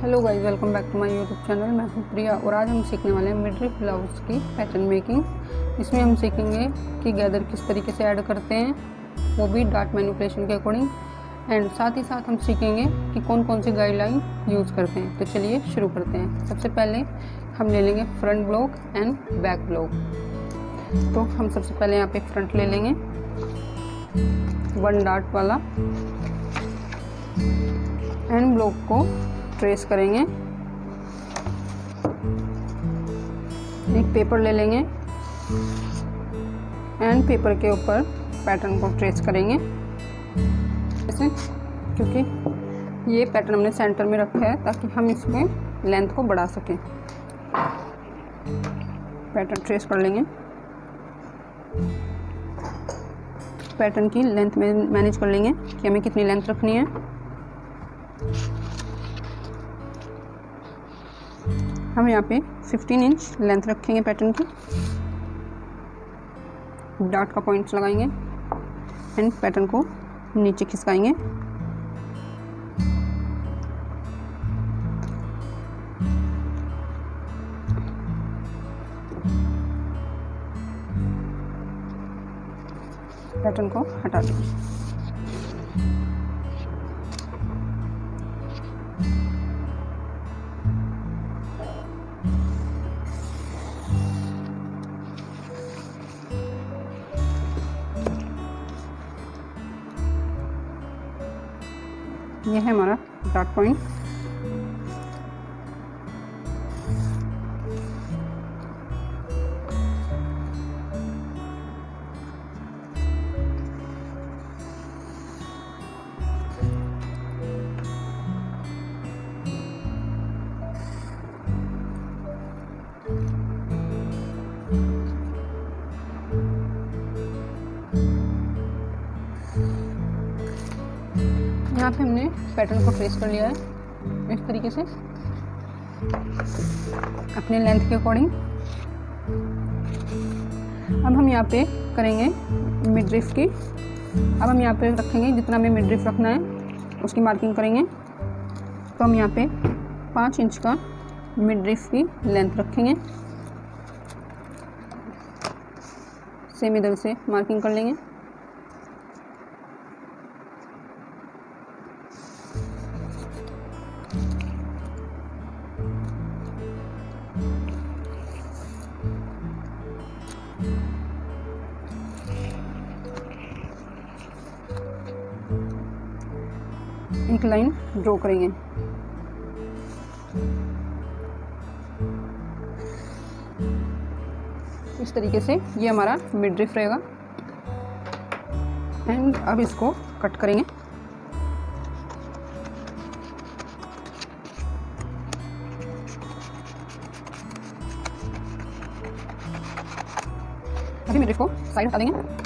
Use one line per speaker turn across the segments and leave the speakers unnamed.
Hello guys, welcome back to my YouTube channel. मैं हूं प्रिया और आज हम सीखने वाले हैं मिडरिफ ब्लाउज की पैटर्न मेकिंग। इसमें हम सीखेंगे कि गैदर किस तरीके से ऐड करते हैं, वो भी डार्ट मैनिपुलेशन के अकॉर्डिंग, एंड साथ ही साथ हम सीखेंगे कि कौन कौन सी गाइडलाइन यूज़ करते हैं। तो चलिए शुरू करते हैं। सबसे पहले हम ले लेंगे front block and back block. तो हम सबसे पहले यहाँ पे फ्रंट ले लेंगे 1 डार्ट वाला एंड ब्लॉक को ट्रेस करेंगे। एक पेपर ले लेंगे एंड पेपर के ऊपर पैटर्न को ट्रेस करेंगे ऐसे, क्योंकि ये पैटर्न हमने सेंटर में रखा है ताकि हम इसमें लेंथ को बढ़ा सकें। पैटर्न ट्रेस कर लेंगे। पैटर्न की लेंथ में मैनेज कर लेंगे कि हमें कितनी लेंथ रखनी है। हम यहाँ पे 15 इंच लेंथ रखेंगे पैटर्न की। डार्ट का पॉइंट्स लगाएंगे एंड पैटर्न को नीचे खिसकाएंगे। पैटर्न को हटा देंगे। ये है हमारा डार्ट पॉइंट। यहाँ पे हमने पैटर्न को ट्रेस कर लिया है इस तरीके से अपने लेंथ के अकॉर्डिंग। अब हम यहाँ पे करेंगे मिडरिफ की। अब हम यहाँ पे रखेंगे जितना हमें मिडरिफ रखना है उसकी मार्किंग करेंगे। तो हम यहाँ पे 5 इंच का मिडरिफ की लेंथ रखेंगे। सेम इधर से मार्किंग कर लेंगे। एक लाइन ड्रॉ करेंगे। इस तरीके से ये हमारा मिडरिफ रहेगा एंड अब इसको कट करेंगे। अभी मिडरिफ को साइड हटा देंगे।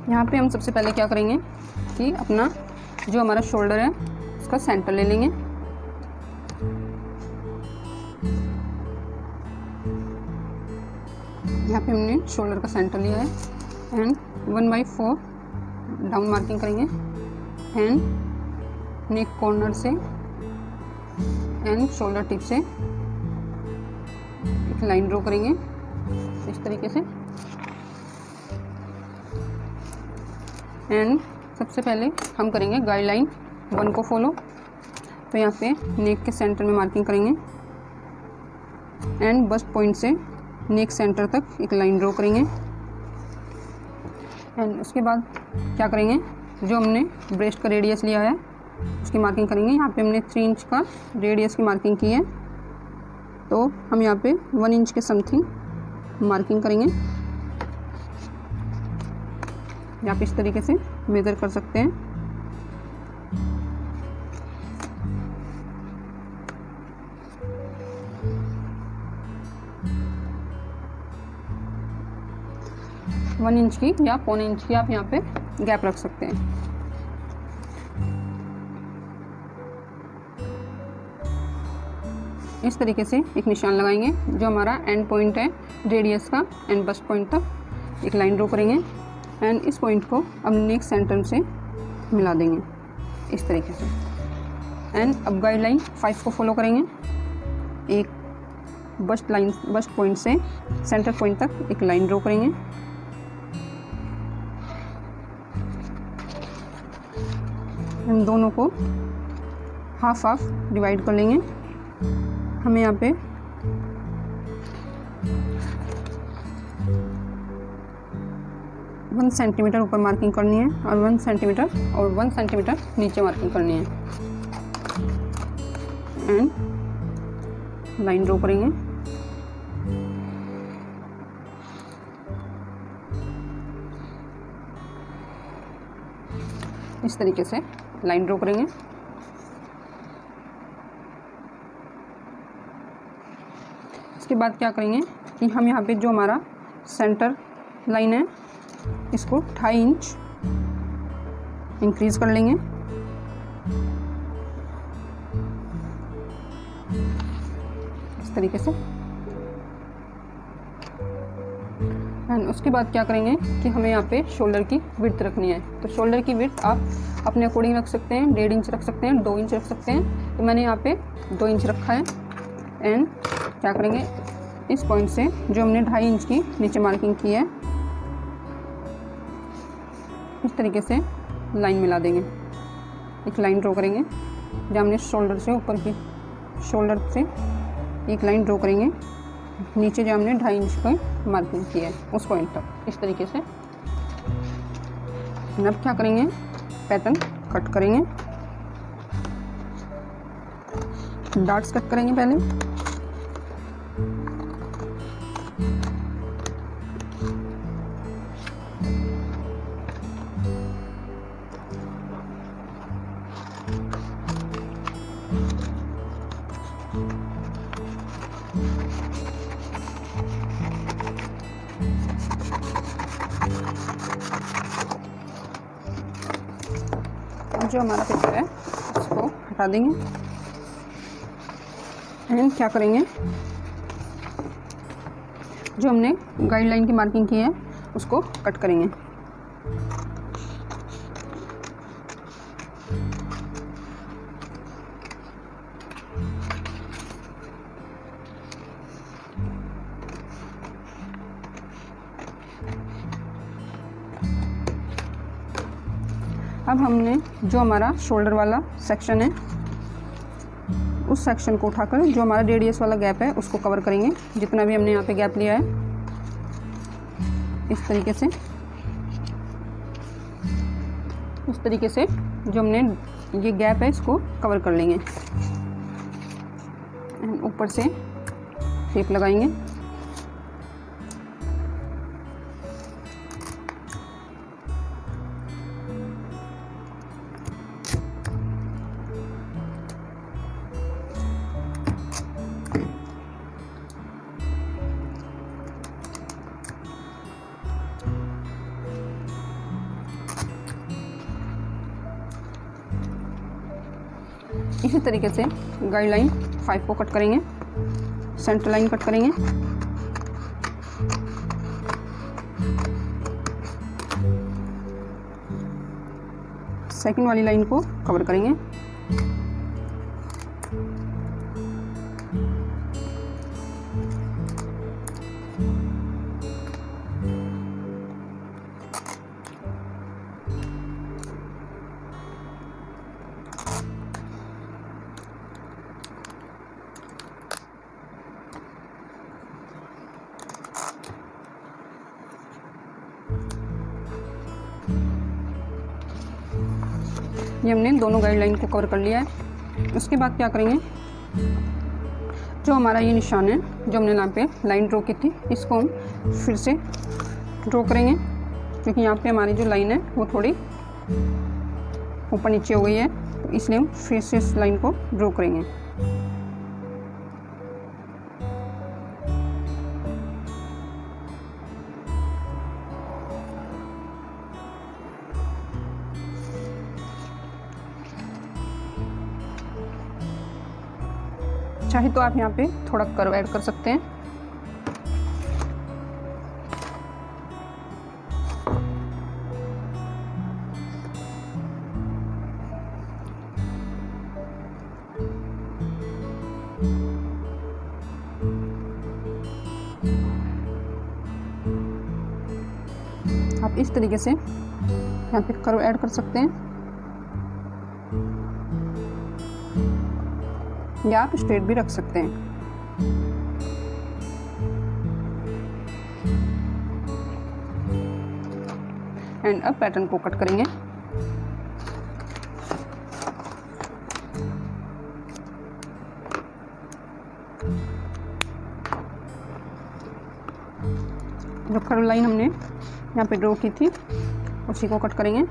यहाँ पे हम सबसे पहले क्या करेंगे कि अपना जो हमारा शोल्डर है उसका सेंटर ले लेंगे। यहाँ पे हमने शोल्डर का सेंटर लिया है एंड 1/4 डाउन मार्किंग करेंगे एंड नेक कॉर्नर से एंड शोल्डर टिप से एक लाइन ड्रॉ करेंगे इस तरीके से। एंड सबसे पहले हम करेंगे गाइडलाइन 1 को फॉलो। तो यहाँ पे नेक के सेंटर में मार्किंग करेंगे एंड बस्ट पॉइंट से नेक सेंटर तक एक लाइन ड्रॉ करेंगे। एंड उसके बाद क्या करेंगे, जो हमने ब्रेस्ट का रेडियस लिया है उसकी मार्किंग करेंगे। यहाँ पे हमने 3 इंच का रेडियस की मार्किंग की है, तो हम यहाँ पे 1 इंच के समथिंग मार्किंग करेंगे। आप इस तरीके से मेज़र कर सकते हैं। वन इंच की या 1.25 इंच की आप यहाँ पे गैप रख सकते हैं। इस तरीके से एक निशान लगाएंगे जो हमारा एंड पॉइंट है रेडियस का एंड बस्ट पॉइंट तक। एक लाइन ड्रॉ करेंगे एंड इस पॉइंट को अब नेक्स्ट सेंटर से मिला देंगे इस तरीके से। एंड अब गाइडलाइन 5 को फॉलो करेंगे। एक बस्ट पॉइंट से सेंटर पॉइंट तक एक लाइन ड्रॉ करेंगे। इन दोनों को हाफ हाफ डिवाइड कर लेंगे। हमें यहाँ पे वन सेंटीमीटर ऊपर मार्किंग करनी है और 1 सेंटीमीटर नीचे मार्किंग करनी है। एंड लाइन ड्रॉ करेंगे। इस तरीके से लाइन ड्रॉ करेंगे। इसके बाद क्या करेंगे कि हम यहाँ पे जो हमारा सेंटर लाइन है इसको 2.5 इंच इंक्रीज कर लेंगे। इस तरीके से। एंड उसके बाद क्या करेंगे कि हमें यहाँ पे शोल्डर की विड्थ रखनी है। तो शोल्डर की विड्थ आप अपने अकॉर्डिंग रख सकते हैं, 1.5 इंच रख सकते हैं, 2 इंच रख सकते हैं। तो मैंने यहाँ पे 2 इंच रखा है। एंड क्या करेंगे, इस पॉइंट से जो हमने 2.5 इंच की नीचे मार्किंग की है इस तरीके से लाइन मिला देंगे। एक लाइन ड्रॉ करेंगे जहाँ हमने शोल्डर से ऊपर की शोल्डर से एक लाइन ड्रॉ करेंगे, नीचे जो हमने 2.5 इंच की मार्किंग की है उस पॉइंट तक इस तरीके से। अब क्या करेंगे, पैटर्न कट करेंगे, डॉट्स कट करेंगे पहले। जो हमारा पेपर है इसको हटा देंगे। एंड क्या करेंगे, जो हमने गाइडलाइन की मार्किंग की है उसको कट करेंगे। अब हमने जो हमारा शोल्डर वाला सेक्शन है उस सेक्शन को उठाकर जो हमारा रेडियस वाला गैप है उसको कवर करेंगे, जितना भी हमने यहाँ पे गैप लिया है इस तरीके से। इस तरीके से जो हमने ये गैप है इसको कवर कर लेंगे। ऊपर से टेप लगाएंगे। इसी तरीके से गाइडलाइन 5 को कट करेंगे, सेंटर लाइन कट करेंगे। सेकंड वाली लाइन को कवर करेंगे। ये हमने दोनों गाइडलाइन को कवर कर लिया है। उसके बाद क्या करेंगे, जो हमारा ये निशान है जो हमने यहाँ पे लाइन ड्रॉ की थी इसको हम फिर से ड्रॉ करेंगे, क्योंकि यहाँ पे हमारी जो लाइन है वो थोड़ी ऊपर नीचे हो गई है, तो इसलिए हम फिर से इस लाइन को ड्रॉ करेंगे। चाहे तो आप यहाँ पे थोड़ा कर्व ऐड कर सकते हैं। आप इस तरीके से यहाँ पे कर्व ऐड कर सकते हैं या आप स्ट्रेट भी रख सकते हैं। एंड अब पैटर्न को कट करेंगे। जो कर्व लाइन हमने यहाँ पे ड्रॉ की थी उसी को कट करेंगे।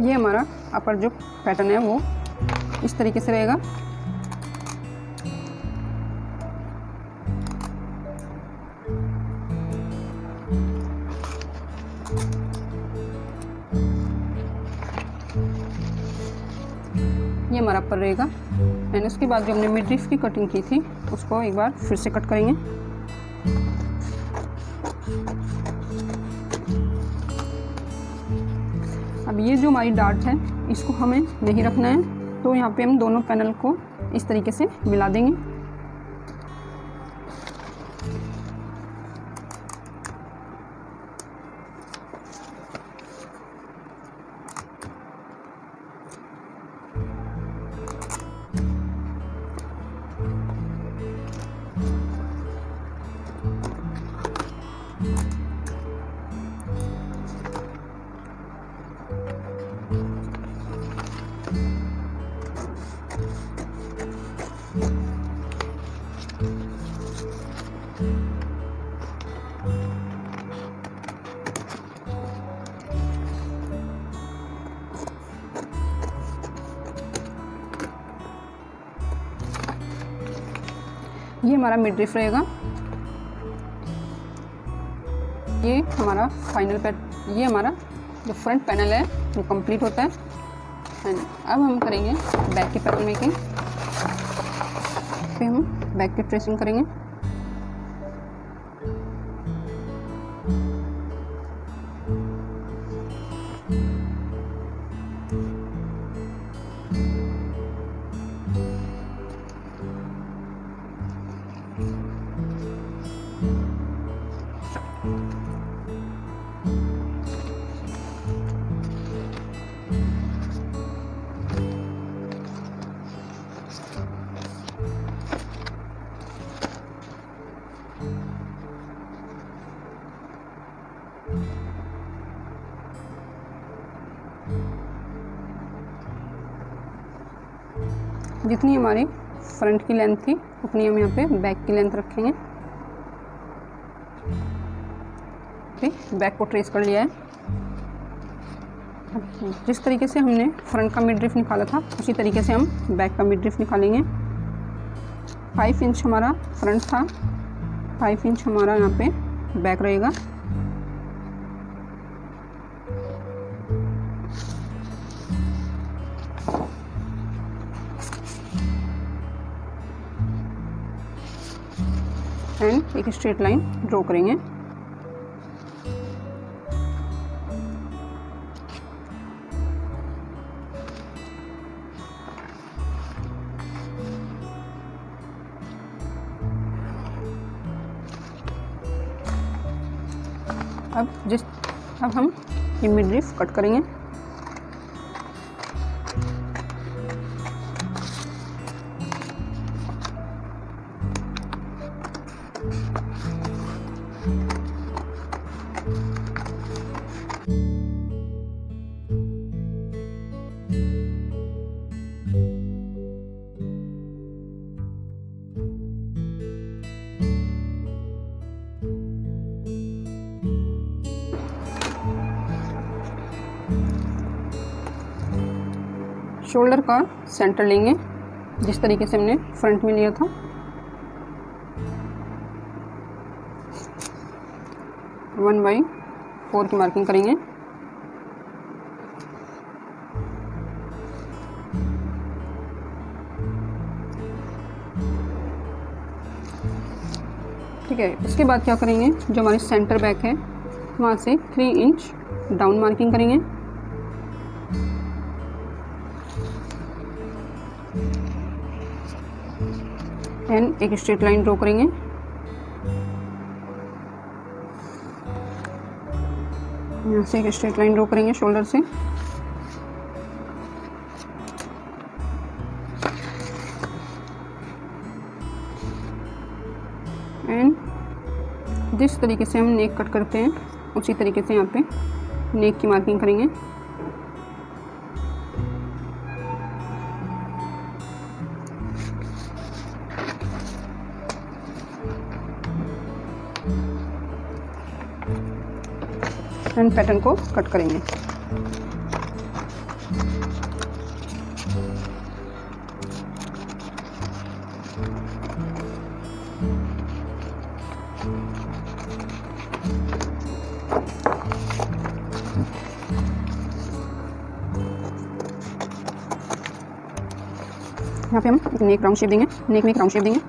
ये हमारा अपर जो पैटर्न है वो इस तरीके से रहेगा। ये हमारा अपर रहेगा। एंड उसके बाद जो हमने मिडरिफ की कटिंग की थी उसको एक बार फिर से कट करेंगे। अब ये जो हमारी डार्ट है इसको हमें नहीं रखना है, तो यहाँ पे हम दोनों पैनल को इस तरीके से मिला देंगे। ये हमारा मिडरिफ रहेगा। ये हमारा ये हमारा जो फ्रंट पैनल है वो कंप्लीट होता है। एंड अब हम करेंगे बैक की पैटर्न मेकिंग। फिर हम बैक की ट्रेसिंग करेंगे। जितनी हमारी फ्रंट की लेंथ थी उतनी हम यहाँ पे बैक की लेंथ रखेंगे। बैक को ट्रेस कर लिया है। जिस तरीके से हमने फ्रंट का मिडरिफ निकाला था उसी तरीके से हम बैक का मिडरिफ निकालेंगे। 5 इंच हमारा फ्रंट था, 5 इंच हमारा यहाँ पे बैक रहेगा। एंड एक स्ट्रेट लाइन ड्रॉ करेंगे। अब हम ये मिडरिफ कट करेंगे। शोल्डर का सेंटर लेंगे जिस तरीके से हमने फ्रंट में लिया था। वन बाई 4 की मार्किंग करेंगे। ठीक है, इसके बाद क्या करेंगे, जो हमारी सेंटर बैक है वहाँ से 3 इंच डाउन मार्किंग करेंगे। एंड एक स्ट्रेट लाइन ड्रॉ करेंगे। यहाँ से एक स्ट्रेट लाइन ड्रॉ करेंगे शोल्डर से। एंड जिस तरीके से हम नेक कट करते हैं उसी तरीके से यहाँ पे नेक की मार्किंग करेंगे। एंड पैटर्न को कट करेंगे। यहाँ पे हम एक नेक राउंड शेप देंगे, नेक में एक राउंड शेप देंगे।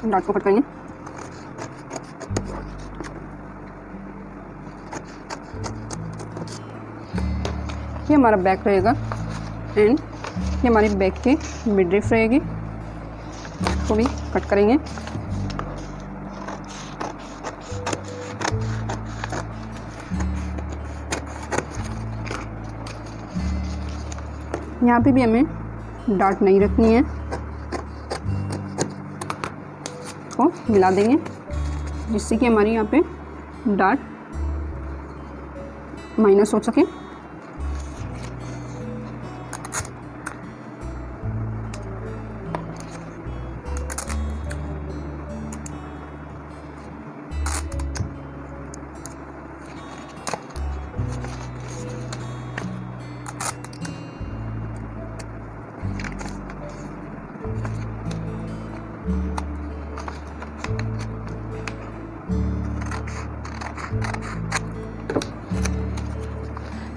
डॉट को कट करेंगे। ये हमारा बैक रहेगा एंड ये हमारी बैक की मिडरिफ रहेगी, तो भी कट करेंगे। यहाँ पे भी हमें डार्ट नहीं रखनी है, को मिला देंगे जिससे कि हमारी यहाँ पे डार्ट माइनस हो सके।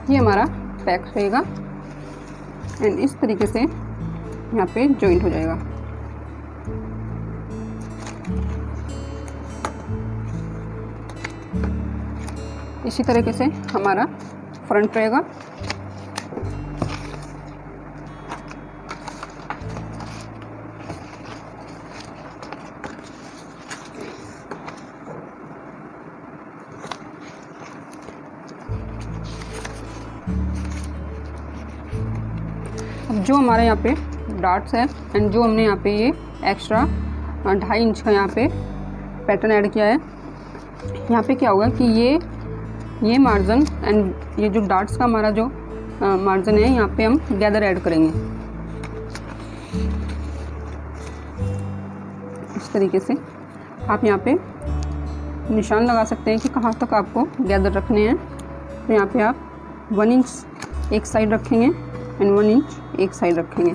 ये हमारा पैक रहेगा एंड इस तरीके से यहाँ पे जॉइंट हो जाएगा। इसी तरीके से हमारा फ्रंट रहेगा। अब जो हमारे यहाँ पे डॉट्स है एंड जो हमने यहाँ पे ये एक्स्ट्रा 2.5 इंच का यहाँ पे पैटर्न ऐड किया है, यहाँ पे क्या होगा कि ये मार्जिन एंड ये जो डॉट्स का हमारा जो मार्जिन है यहाँ पे हम गैदर ऐड करेंगे। इस तरीके से आप यहाँ पे निशान लगा सकते हैं कि कहाँ तक आपको गैदर रखने हैं। तो यहाँ पे आप 1 इंच एक साइड रखेंगे एंड 1 इंच एक साइड रखेंगे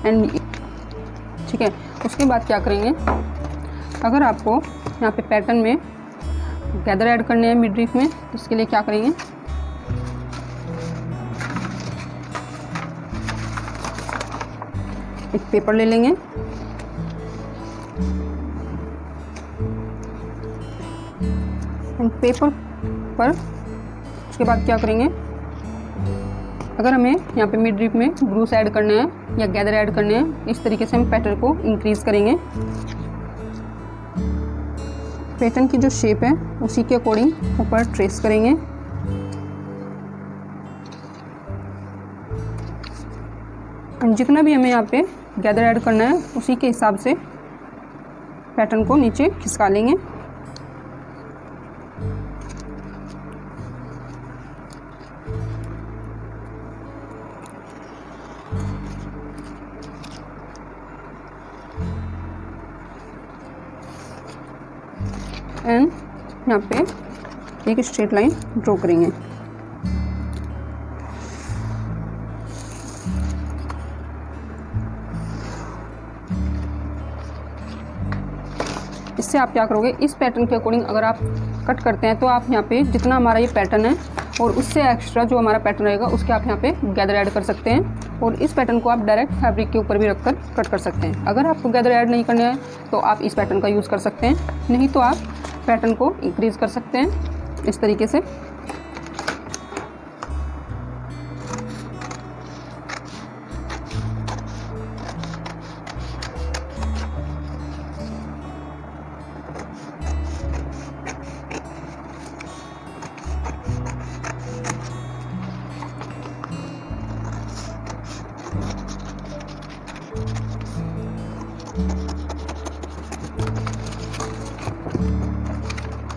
एंड ठीक है। उसके बाद क्या करेंगे, अगर आपको यहाँ पे पैटर्न में गैदर ऐड करने हैं मिडरिफ में, तो इसके लिए क्या करेंगे, एक पेपर ले लेंगे एंड पेपर पर उसके बाद क्या करेंगे, अगर हमें यहाँ पे मिडरिफ में ब्रूस ऐड करने हैं या गैदर ऐड करने हैं, इस तरीके से हम पैटर्न को इंक्रीज करेंगे। पैटर्न की जो शेप है उसी के अकॉर्डिंग ऊपर ट्रेस करेंगे। और जितना भी हमें यहाँ पे गैदर ऐड करना है उसी के हिसाब से पैटर्न को नीचे खिसका लेंगे। एंड यहाँ पे एक स्ट्रेट लाइन ड्रॉ करेंगे। इससे आप क्या करोगे, इस पैटर्न के अकॉर्डिंग अगर आप कट करते हैं तो आप यहाँ पे जितना हमारा ये पैटर्न है और उससे एक्स्ट्रा जो हमारा पैटर्न रहेगा उसके आप यहाँ पे गैदर ऐड कर सकते हैं। और इस पैटर्न को आप डायरेक्ट फैब्रिक के ऊपर भी रखकर कट कर सकते हैं। अगर आपको गैदर ऐड नहीं करना है तो आप इस पैटर्न का यूज़ कर सकते हैं, नहीं तो आप पैटर्न को इंक्रीज़ कर सकते हैं इस तरीके से।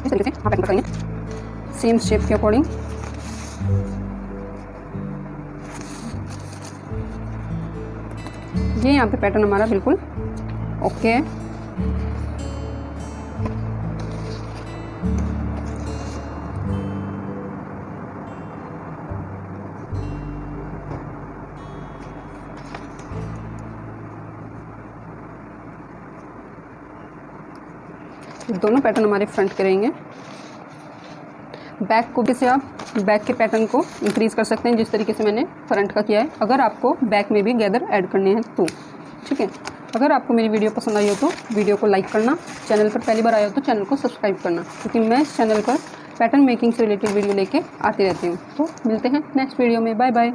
इस तरीके से आप पैटर्न करेंगे सेम शेप के अकॉर्डिंग। ये यहाँ पे पैटर्न हमारा बिल्कुल ओके है। दोनों पैटर्न हमारे फ्रंट के रहेंगे। बैक को भी से आप बैक के पैटर्न को इंक्रीज़ कर सकते हैं जिस तरीके से मैंने फ्रंट का किया है, अगर आपको बैक में भी गैदर ऐड करने हैं तो। ठीक है, अगर आपको मेरी वीडियो पसंद आई हो तो वीडियो को लाइक करना, चैनल पर पहली बार आया हो तो चैनल को सब्सक्राइब करना, क्योंकि मैं इस चैनल पर पैटर्न मेकिंग से रिलेटेड वीडियो लेके आती रहती हूँ। तो मिलते हैं नेक्स्ट वीडियो में, बाय बाय।